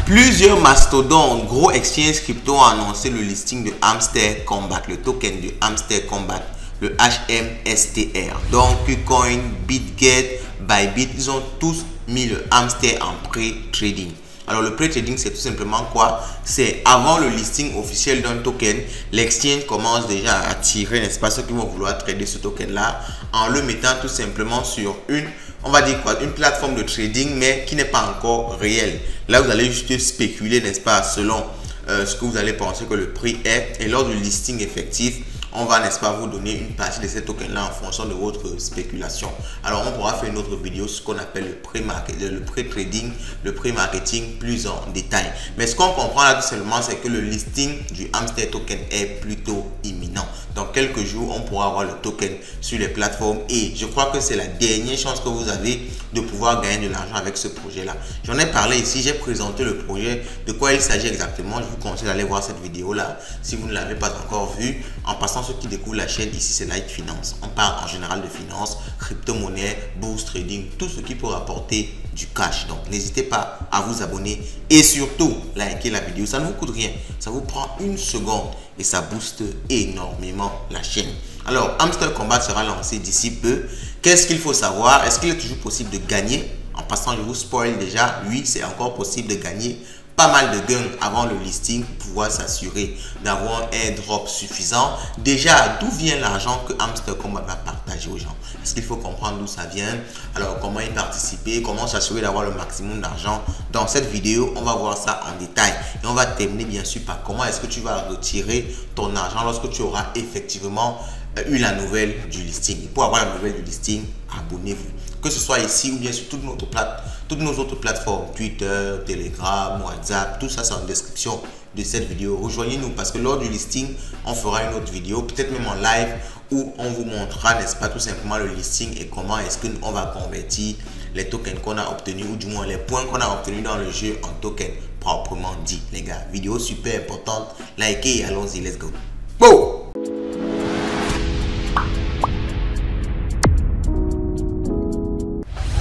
Plusieurs mastodontes, gros exchange crypto ont annoncé le listing de Hamster Kombat, le token de Hamster Kombat, le HMSTR. Donc, KuCoin, BitGet, Bybit, ils ont tous mis le Hamster en pré-trading. Alors, le pré-trading, c'est tout simplement quoi? C'est avant le listing officiel d'un token, l'exchange commence déjà à attirer, n'est-ce pas, ceux qui vont vouloir trader ce token-là en le mettant tout simplement sur on va dire quoi, une plateforme de trading, mais qui n'est pas encore réelle. Là, vous allez juste spéculer, n'est-ce pas, selon ce que vous allez penser que le prix est. Et lors du listing effectif, on va, n'est-ce pas, vous donner une partie de ces tokens-là en fonction de votre spéculation. Alors, on pourra faire une autre vidéo sur ce qu'on appelle le pré-trading, le pré-marketing plus en détail. Mais ce qu'on comprend là tout simplement, c'est que le listing du Hamster token est plutôt imminent. Dans quelques jours, on pourra avoir le token sur les plateformes et je crois que c'est la dernière chance que vous avez de pouvoir gagner de l'argent avec ce projet-là. J'en ai parlé ici, j'ai présenté le projet, de quoi il s'agit exactement. Je vous conseille d'aller voir cette vidéo-là si vous ne l'avez pas encore vue. En passant, ceux qui découvrent la chaîne, ici c'est Light Finance. On parle en général de finance, crypto-monnaie, bourse, trading, tout ce qui peut rapporter du cash. Donc, n'hésitez pas à vous abonner et surtout, liker la vidéo. Ça ne vous coûte rien. Ça vous prend une seconde et ça booste énormément la chaîne. Alors, Hamster Kombat sera lancé d'ici peu. Qu'est-ce qu'il faut savoir? Est-ce qu'il est toujours possible de gagner? En passant, je vous spoil déjà. Oui, c'est encore possible de gagner pas mal de gains avant le listing pour pouvoir s'assurer d'avoir un drop suffisant. Déjà, d'où vient l'argent que Hamster Kombat va partager aux gens? Est-ce qu'il faut comprendre d'où ça vient? Alors, comment y participer? Comment s'assurer d'avoir le maximum d'argent? Dans cette vidéo, on va voir ça en détail. Et on va terminer bien sûr par comment est-ce que tu vas retirer ton argent lorsque tu auras effectivement eu la nouvelle du listing. Et pour avoir la nouvelle du listing, abonnez-vous. Que ce soit ici ou bien sur toutes nos autres plateformes, Twitter, Telegram, WhatsApp, tout ça c'est en description de cette vidéo. Rejoignez-nous parce que lors du listing, on fera une autre vidéo, peut-être même en live, où on vous montrera, n'est-ce pas, tout simplement le listing et comment est-ce qu'on va convertir les tokens qu'on a obtenus ou du moins les points qu'on a obtenus dans le jeu en tokens proprement dit. Les gars, vidéo super importante, likez et allons-y, let's go. Bon!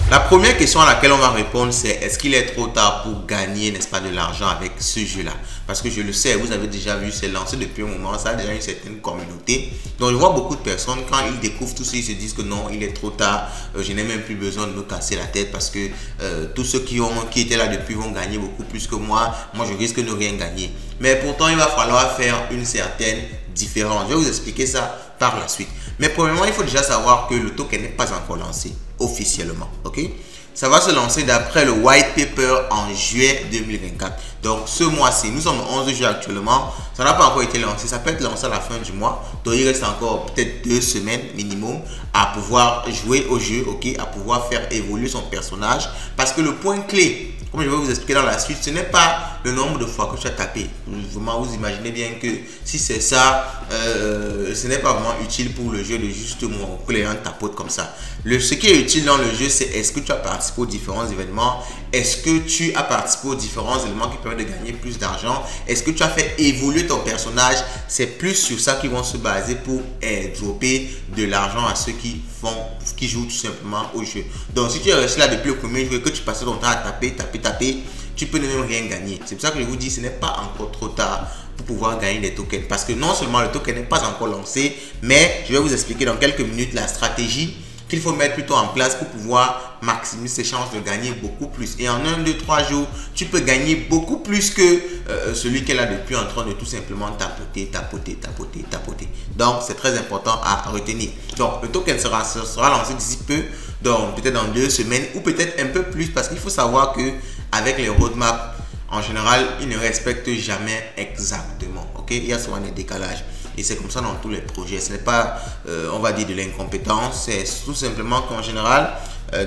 La première question à laquelle on va répondre, c'est est-ce qu'il est trop tard pour gagner, n'est-ce pas, de l'argent avec ce jeu-là? Parce que je le sais, vous avez déjà vu, c'est lancé depuis un moment, ça a déjà une certaine communauté. Donc, je vois beaucoup de personnes, quand ils découvrent tout ça, ils se disent que non, il est trop tard, je n'ai même plus besoin de me casser la tête parce que tous ceux qui étaient là depuis vont gagner beaucoup plus que moi. Moi, je risque de ne rien gagner. Mais pourtant, il va falloir faire une certaine différence. Je vais vous expliquer ça par la suite. Mais premièrement, il faut déjà savoir que le token n'est pas encore lancé officiellement. Ok, ça va se lancer d'après le white paper en juillet 2024. Donc ce mois-ci, nous sommes le 11 juillet actuellement, ça n'a pas encore été lancé, ça peut être lancé à la fin du mois. Donc il reste encore peut-être 2 semaines minimum à pouvoir jouer au jeu, ok, à pouvoir faire évoluer son personnage. Parce que le point clé, comme je vais vous expliquer dans la suite, ce n'est pas le nombre de fois que tu as tapé. Vraiment, vous imaginez bien que si c'est ça, ce n'est pas vraiment utile pour le jeu de juste que les gens tapotent comme ça. Ce qui est utile dans le jeu, c'est est-ce que tu as participé aux différents événements? Est-ce que tu as participé aux différents éléments qui permettent de gagner plus d'argent? Est-ce que tu as fait évoluer ton personnage? C'est plus sur ça qu'ils vont se baser pour dropper de l'argent à ceux qui jouent tout simplement au jeu. Donc, si tu es resté là depuis le premier jour et que tu passais ton temps à taper, tu peux ne même rien gagner. C'est pour ça que je vous dis, ce n'est pas encore trop tard pour pouvoir gagner des tokens. Parce que non seulement le token n'est pas encore lancé, mais je vais vous expliquer dans quelques minutes la stratégie qu'il faut mettre plutôt en place pour pouvoir maximiser ses chances de gagner beaucoup plus. Et en 1, 2, 3 jours, tu peux gagner beaucoup plus que celui qui est là depuis en train de tout simplement tapoter. Donc, c'est très important à retenir. Donc, le token sera lancé d'ici peu, donc peut-être dans 2 semaines ou peut-être un peu plus parce qu'il faut savoir que avec les roadmaps, en général, ils ne respectent jamais exactement. Ok, il y a souvent des décalages. Et c'est comme ça dans tous les projets. Ce n'est pas, on va dire, de l'incompétence. C'est tout simplement qu'en général,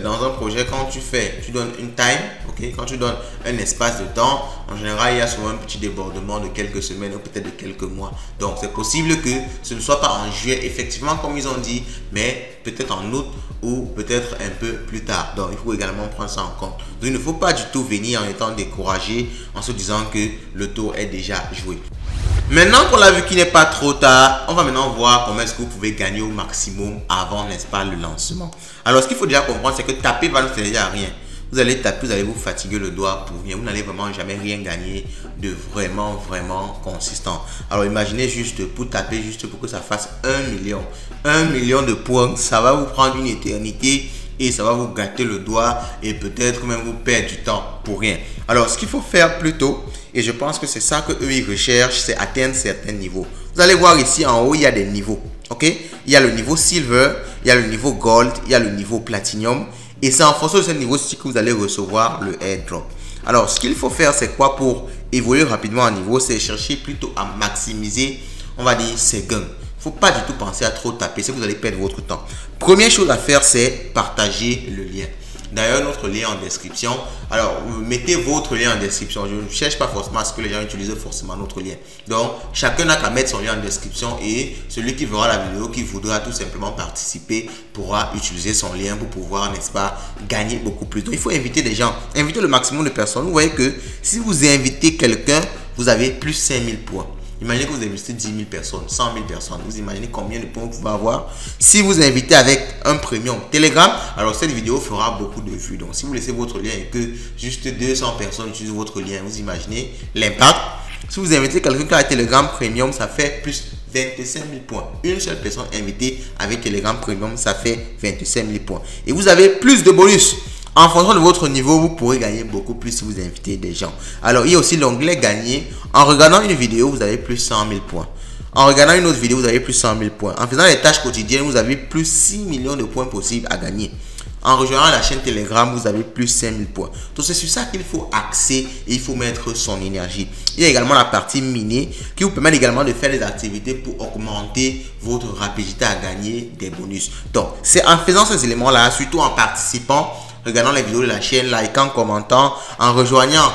dans un projet, quand tu donnes une time, ok, quand tu donnes un espace de temps, en général, il y a souvent un petit débordement de quelques semaines ou peut-être de quelques mois. Donc, c'est possible que ce ne soit pas en juillet, effectivement, comme ils ont dit, mais peut-être en août ou peut-être un peu plus tard. Donc, il faut également prendre ça en compte. Donc, il ne faut pas du tout venir en étant découragé, en se disant que le tour est déjà joué. Maintenant qu'on a vu qu'il n'est pas trop tard, on va maintenant voir comment est-ce que vous pouvez gagner au maximum avant, n'est-ce pas, le lancement. Alors, ce qu'il faut déjà comprendre, c'est que taper va ne servir à rien. Vous allez taper, vous allez vous fatiguer le doigt pour rien. Vous n'allez vraiment jamais rien gagner de vraiment consistant. Alors imaginez juste pour taper, juste pour que ça fasse 1 million. 1 million de points, ça va vous prendre une éternité et ça va vous gâter le doigt et peut-être même vous perdre du temps pour rien. Alors ce qu'il faut faire plutôt, et je pense que c'est ça que eux ils recherchent, c'est atteindre certains niveaux. Vous allez voir ici en haut, il y a des niveaux. Ok, il y a le niveau silver, il y a le niveau gold, il y a le niveau platinum. Et c'est en fonction de ce niveau-ci que vous allez recevoir le airdrop. Alors, ce qu'il faut faire, c'est quoi pour évoluer rapidement en niveau? C'est chercher plutôt à maximiser, on va dire, ses gains. Il ne faut pas du tout penser à trop taper, c'est que vous allez perdre votre temps. Première chose à faire, c'est partager le lien. D'ailleurs, notre lien en description. Alors, mettez votre lien en description. Je ne cherche pas forcément à ce que les gens utilisent forcément notre lien. Donc, chacun n'a qu'à mettre son lien en description et celui qui verra la vidéo, qui voudra tout simplement participer, pourra utiliser son lien pour pouvoir, n'est-ce pas, gagner beaucoup plus. Donc, il faut inviter des gens. Inviter le maximum de personnes. Vous voyez que si vous invitez quelqu'un, vous avez plus 5000 points. Imaginez que vous invitez 10 000 personnes, 100 000 personnes. Vous imaginez combien de points vous pouvez avoir si vous invitez avec un premium Telegram. Alors, cette vidéo fera beaucoup de vues. Donc, si vous laissez votre lien et que juste 200 personnes utilisent votre lien, vous imaginez l'impact. Si vous invitez quelqu'un qui a Telegram Premium, ça fait plus 25 000 points. Une seule personne invitée avec Telegram Premium, ça fait 25 000 points. Et vous avez plus de bonus. En fonction de votre niveau, vous pourrez gagner beaucoup plus si vous invitez des gens. Alors, il y a aussi l'onglet gagner. En regardant une vidéo, vous avez plus 100 000 points. En regardant une autre vidéo, vous avez plus 100 000 points. En faisant les tâches quotidiennes, vous avez plus 6 millions de points possibles à gagner. En rejoignant la chaîne Telegram, vous avez plus 5 000 points. Donc, c'est sur ça qu'il faut axer et il faut mettre son énergie. Il y a également la partie miner qui vous permet également de faire des activités pour augmenter votre rapidité à gagner des bonus. Donc, c'est en faisant ces éléments-là, surtout en participant, regardant les vidéos de la chaîne, likant, commentant, en rejoignant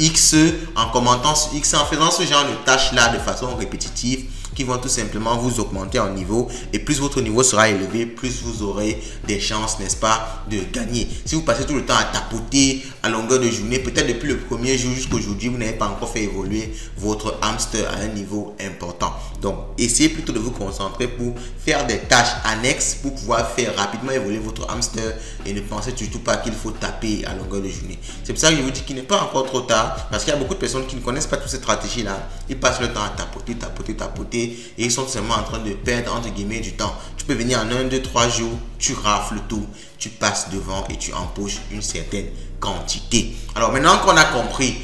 X, en commentant sur X, en faisant ce genre de tâches-là de façon répétitive qui vont tout simplement vous augmenter en niveau. Et plus votre niveau sera élevé, plus vous aurez des chances, n'est-ce pas, de gagner. Si vous passez tout le temps à tapoter à longueur de journée, peut-être depuis le premier jour jusqu'aujourd'hui, vous n'avez pas encore fait évoluer votre hamster à un niveau important. Donc, essayez plutôt de vous concentrer pour faire des tâches annexes pour pouvoir faire rapidement évoluer votre hamster et ne pensez surtout pas qu'il faut taper à longueur de journée. C'est pour ça que je vous dis qu'il n'est pas encore trop tard parce qu'il y a beaucoup de personnes qui ne connaissent pas toutes ces stratégies-là. Ils passent le temps à tapoter et ils sont seulement en train de perdre entre guillemets du temps. Tu peux venir en 1, 2, 3 jours, tu rafles tout, tu passes devant et tu empoches une certaine quantité. Alors maintenant qu'on a compris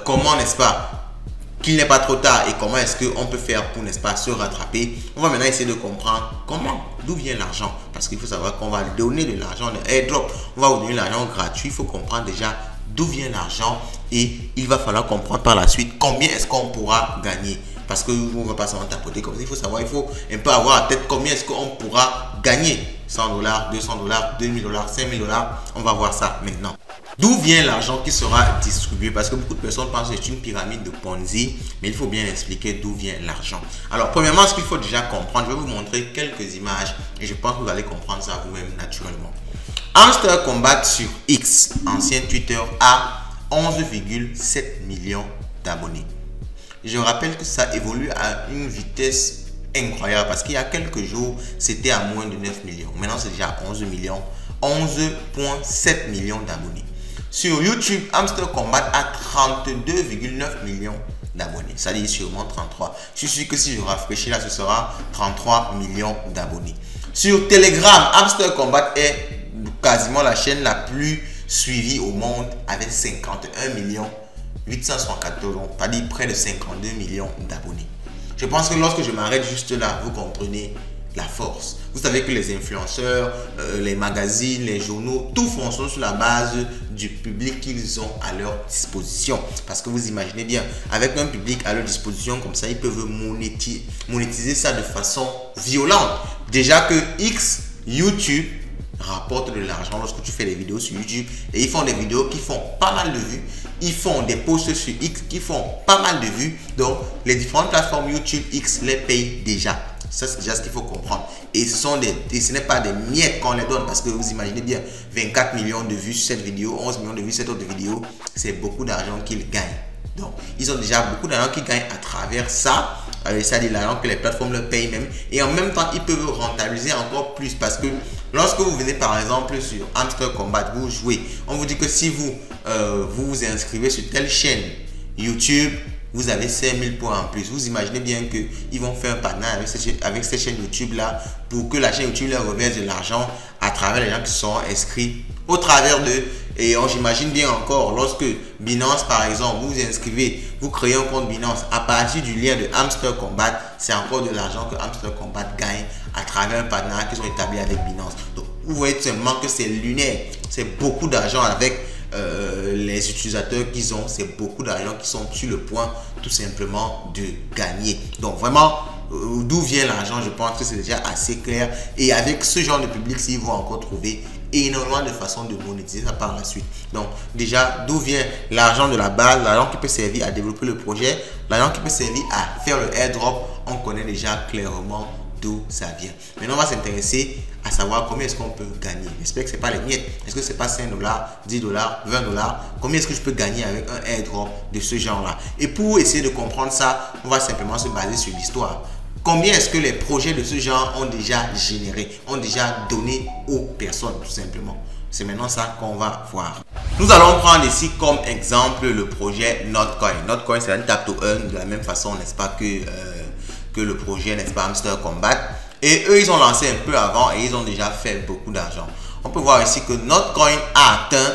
comment, n'est-ce pas, qu'il n'est pas trop tard et comment est-ce qu'on peut faire pour, n'est-ce pas, se rattraper, on va maintenant essayer de comprendre comment, d'où vient l'argent. Parce qu'il faut savoir qu'on va donner de l'argent, de airdrop, on va vous donner l'argent gratuit. Il faut comprendre déjà d'où vient l'argent et il va falloir comprendre par la suite combien est-ce qu'on pourra gagner. Parce que on ne va pas seulement tapoter comme ça. Il faut savoir, il faut un peu avoir en tête combien est-ce qu'on pourra gagner. 100 $, 200 $, 2000 $, 5000 $. On va voir ça maintenant. D'où vient l'argent qui sera distribué? Parce que beaucoup de personnes pensent que c'est une pyramide de Ponzi, mais il faut bien expliquer d'où vient l'argent. Alors, premièrement, ce qu'il faut déjà comprendre, je vais vous montrer quelques images et je pense que vous allez comprendre ça vous-même naturellement. Hamster Combat sur X, ancien Twitter, a 11,7 millions d'abonnés. Je rappelle que ça évolue à une vitesse incroyable parce qu'il y a quelques jours, c'était à moins de 9 millions. Maintenant, c'est déjà 11 millions, 11,7 millions d'abonnés. Sur YouTube, Hamster Combat a 32,9 millions d'abonnés. Ça dit sûrement 33. Je suis sûr que si je rafraîchis là, ce sera 33 millions d'abonnés. Sur Telegram, Hamster Combat est quasiment la chaîne la plus suivie au monde avec 51 millions 874, pas dit près de 52 millions d'abonnés. Je pense que lorsque je m'arrête juste là, vous comprenez la force. Vous savez que les influenceurs, les magazines, les journaux, tout fonctionne sur la base du public qu'ils ont à leur disposition. Parce que vous imaginez bien, avec un public à leur disposition comme ça, ils peuvent monétiser ça de façon violente. Déjà que YouTube rapporte de l'argent lorsque tu fais des vidéos sur YouTube et ils font des vidéos qui font pas mal de vues. Ils font des posts sur X qui font pas mal de vues. Donc, les différentes plateformes YouTube X les payent déjà. Ça, c'est déjà ce qu'il faut comprendre. Et ce n'est pas des miettes qu'on les donne parce que vous imaginez bien, 24 millions de vues sur cette vidéo, 11 millions de vues sur cette autre vidéo, c'est beaucoup d'argent qu'ils gagnent. Donc, ils ont déjà beaucoup d'argent qu'ils gagnent à travers ça. c'est-à-dire l'argent que les plateformes leur payent même. Et en même temps, ils peuvent rentabiliser encore plus parce que lorsque vous venez par exemple sur Hamster Combat, vous jouez, on vous dit que si vous vous inscrivez sur telle chaîne YouTube, vous avez 5000 points en plus. Vous imaginez bien qu'ils vont faire un partenariat avec cette chaîne YouTube là pour que la chaîne YouTube leur reverse de l'argent à travers les gens qui sont inscrits au travers de. Et j'imagine bien encore, lorsque Binance par exemple, vous vous inscrivez, vous créez un compte Binance à partir du lien de Hamster Combat, c'est encore de l'argent que Hamster Combat gagne à travers un partenariat qu'ils ont établi avec Binance. Donc vous voyez tout simplement que c'est lunaire, c'est beaucoup d'argent avec les utilisateurs qu'ils ont, c'est beaucoup d'argent qui sont sur le point tout simplement de gagner. Donc vraiment, d'où vient l'argent, je pense que c'est déjà assez clair. Et avec ce genre de public, ils vont encore trouver énormément de façons de monétiser ça par la suite. Donc déjà, d'où vient l'argent de la base, l'argent qui peut servir à développer le projet, l'argent qui peut servir à faire le airdrop, on connaît déjà clairement d'où ça vient. Maintenant, on va s'intéresser à savoir combien est-ce qu'on peut gagner. J'espère que ce n'est pas les miettes. Est-ce que c'est pas 5 $, 10 $, 20 $? Combien est-ce que je peux gagner avec un airdrop de ce genre-là? Et pour essayer de comprendre ça, on va simplement se baser sur l'histoire. Combien est-ce que les projets de ce genre ont déjà généré, ont déjà donné aux personnes, tout simplement? C'est maintenant ça qu'on va voir. Nous allons prendre ici comme exemple le projet Notcoin. Notcoin, c'est un tap to earn de la même façon, n'est-ce pas, que le projet, n'est-ce pas, Hamster Combat. Et eux, ils ont lancé un peu avant et ils ont déjà fait beaucoup d'argent. On peut voir ici que Notcoin a atteint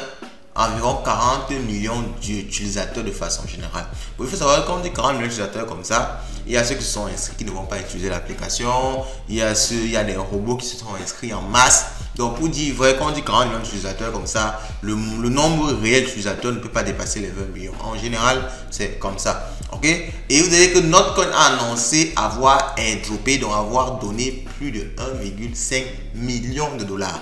environ 40 millions d'utilisateurs de façon générale. Il faut savoir qu'on dit 40 millions d'utilisateurs comme ça, il y a ceux qui se sont inscrits qui ne vont pas utiliser l'application, il y a des robots qui se sont inscrits en masse. Donc pour dire vrai, quand on dit 40 millions d'utilisateurs comme ça, le nombre réel d'utilisateurs ne peut pas dépasser les 20 millions. En général, c'est comme ça. Ok? Et vous avez que Notcoin a annoncé avoir airdroppé, donc avoir donné plus de 1,5 million de dollars.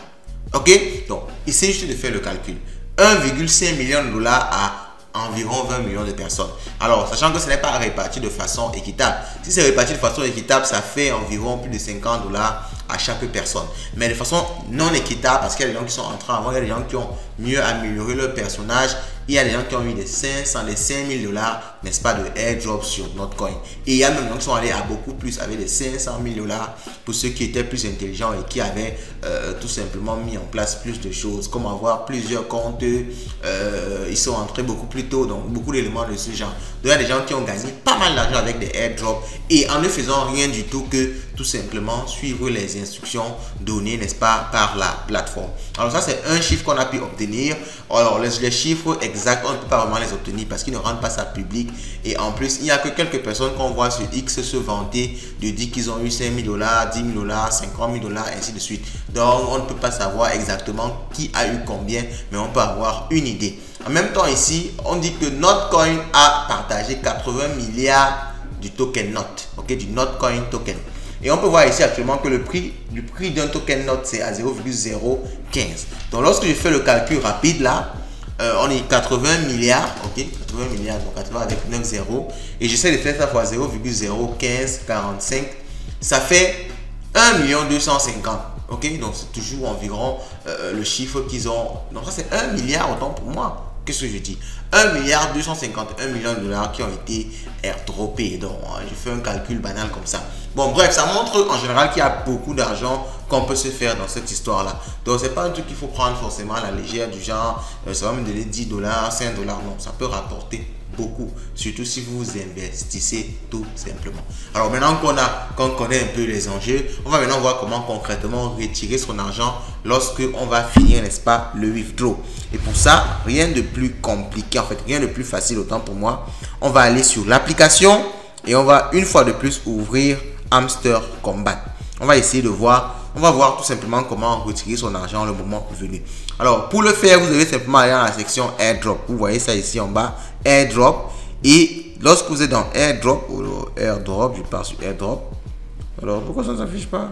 Ok? Donc, essayez juste de faire le calcul. 1,5 million de dollars à environ 20 millions de personnes. Alors, sachant que ce n'est pas réparti de façon équitable. Si c'est réparti de façon équitable, ça fait environ plus de 50 $ à chaque personne. Mais de façon non équitable, parce qu'il y a des gens qui sont entrés avant, il y a des gens qui ont mieux amélioré leur personnage, il y a des gens qui ont eu des 500, des 5000 $, n'est-ce pas, de airdrop sur Notcoin. Et il y a même des gens qui sont allés à beaucoup plus, avec des 500 000 $ pour ceux qui étaient plus intelligents et qui avaient tout simplement mis en place plus de choses, comme avoir plusieurs comptes. Ils sont entrés beaucoup plus tôt, donc beaucoup d'éléments de ce genre. Donc il y a des gens qui ont gagné pas mal d'argent avec des airdrops et en ne faisant rien du tout que tout simplement suivre les instructions données, n'est-ce pas, par la plateforme. Alors ça, c'est un chiffre qu'on a pu obtenir. Alors les chiffres exacts, on ne peut pas vraiment les obtenir parce qu'ils ne rendent pas ça public. Et en plus, il n'y a que quelques personnes qu'on voit sur X se vanter de dire qu'ils ont eu 5 000 $, 10 000 $, 50 000 $, ainsi de suite. Donc on ne peut pas savoir exactement qui a eu combien, mais on peut avoir une idée. En même temps ici, on dit que Notcoin a partagé 80 milliards du token Note, ok, du Notcoin token. Et on peut voir ici actuellement que le prix d'un token Note, c'est à 0,015. Donc lorsque je fais le calcul rapide là, on est 80 milliards, ok, 80 milliards, donc 80 avec 9 zéros. Et j'essaie de faire ça fois 0,01545. Ça fait 1 250 000. Ok, donc c'est toujours environ le chiffre qu'ils ont. Donc ça c'est 1 milliard autant pour moi. Qu'est-ce que je dis? 1 251 millions de dollars qui ont été airdroppés. Donc je fais un calcul banal comme ça. Bon bref, ça montre en général qu'il y a beaucoup d'argent qu'on peut se faire dans cette histoire là. Donc c'est pas un truc qu'il faut prendre forcément à la légère du genre ça va me donner 10 $, 5 $. Non, ça peut rapporter beaucoup, surtout si vous investissez tout simplement. Alors maintenant qu'on connaît un peu les enjeux, on va maintenant voir comment concrètement retirer son argent lorsque on va finir, n'est-ce pas, le withdraw. Et pour ça, rien de plus compliqué, en fait rien de plus facile autant pour moi. On va aller sur l'application et on va une fois de plus ouvrir Hamster Combat. On va essayer de voir, on va voir tout simplement comment retirer son argent le moment venu. Alors pour le faire, vous devez simplement aller dans la section airdrop. Vous voyez ça ici en bas, airdrop. Et lorsque vous êtes dans airdrop, je pars sur airdrop. Alors pourquoi ça ne s'affiche pas?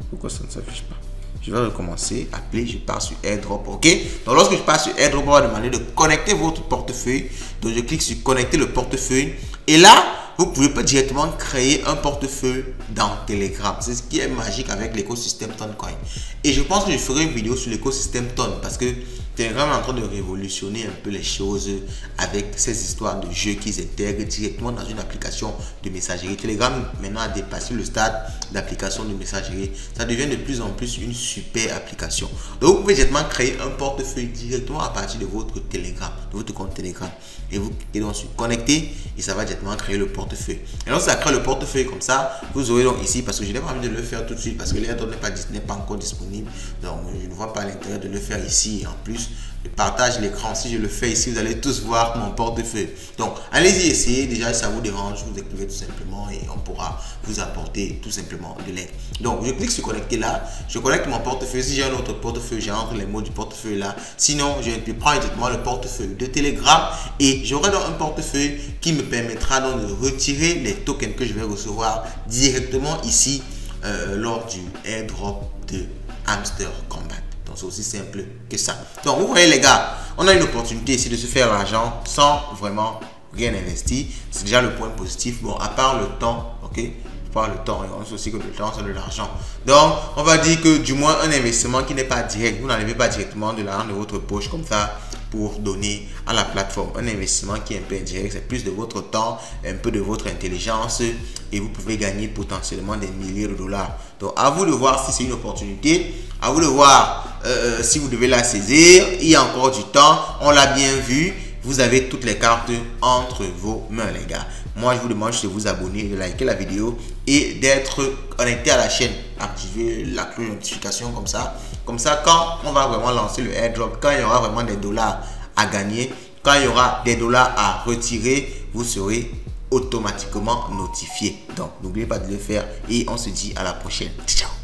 Pourquoi ça ne s'affiche pas? Je vais recommencer, appeler, je pars sur airdrop, ok. Donc lorsque je pars sur airdrop, on va demander de connecter votre portefeuille. Donc je clique sur connecter le portefeuille. Et là, vous pouvez pas directement créer un portefeuille dans Telegram. C'est ce qui est magique avec l'écosystème Toncoin. Et je pense que je ferai une vidéo sur l'écosystème Ton parce que Telegram est en train de révolutionner un peu les choses avec ces histoires de jeux qu'ils intègrent directement dans une application de messagerie. Telegram maintenant a dépassé le stade d'application de messagerie. Ça devient de plus en plus une super application. Donc vous pouvez directement créer un portefeuille directement à partir de votre Telegram, de votre compte Telegram. Et vous cliquez donc sur connecter et ça va directement créer le portefeuille. Et donc ça crée le portefeuille comme ça. Vous aurez donc ici, parce que je n'ai pas envie de le faire tout de suite parce que l'airdrop n'est pas encore disponible. Donc je ne vois pas l'intérêt de le faire ici. Et en plus, je partage l'écran. Si je le fais ici, vous allez tous voir mon portefeuille. Donc allez-y, essayez. Déjà, si ça vous dérange, vous écrivez tout simplement et on pourra vous apporter tout simplement de l'aide. Donc je clique sur connecter là. Je connecte mon portefeuille. Si j'ai un autre portefeuille, j'entre les mots du portefeuille là. Sinon, je peux prendre directement le portefeuille de Telegram et j'aurai donc un portefeuille qui me permettra donc de retirer les tokens que je vais recevoir directement ici lors du airdrop de Hamster Combat. Donc c'est aussi simple que ça. Donc vous voyez les gars, on a une opportunité ici de se faire l'argent sans vraiment rien investir. C'est déjà le point positif. Bon, à part le temps, ok, par le temps, et on sait aussi que le temps c'est de l'argent. Donc on va dire que du moins un investissement qui n'est pas direct, vous n'enlevez pas directement de l'argent de votre poche comme ça pour donner à la plateforme. Un investissement qui est un peu indirect, c'est plus de votre temps, un peu de votre intelligence et vous pouvez gagner potentiellement des milliers de dollars. Donc à vous de voir si c'est une opportunité, à vous de voir si vous devez la saisir. Il y a encore du temps, on l'a bien vu. Vous avez toutes les cartes entre vos mains les gars. Moi je vous demande juste de vous abonner, de liker la vidéo et d'être connecté à la chaîne. Activer la cloche de notification comme ça. Comme ça quand on va vraiment lancer le airdrop, quand il y aura vraiment des dollars à gagner, quand il y aura des dollars à retirer, vous serez automatiquement notifié. Donc n'oubliez pas de le faire et on se dit à la prochaine. Ciao.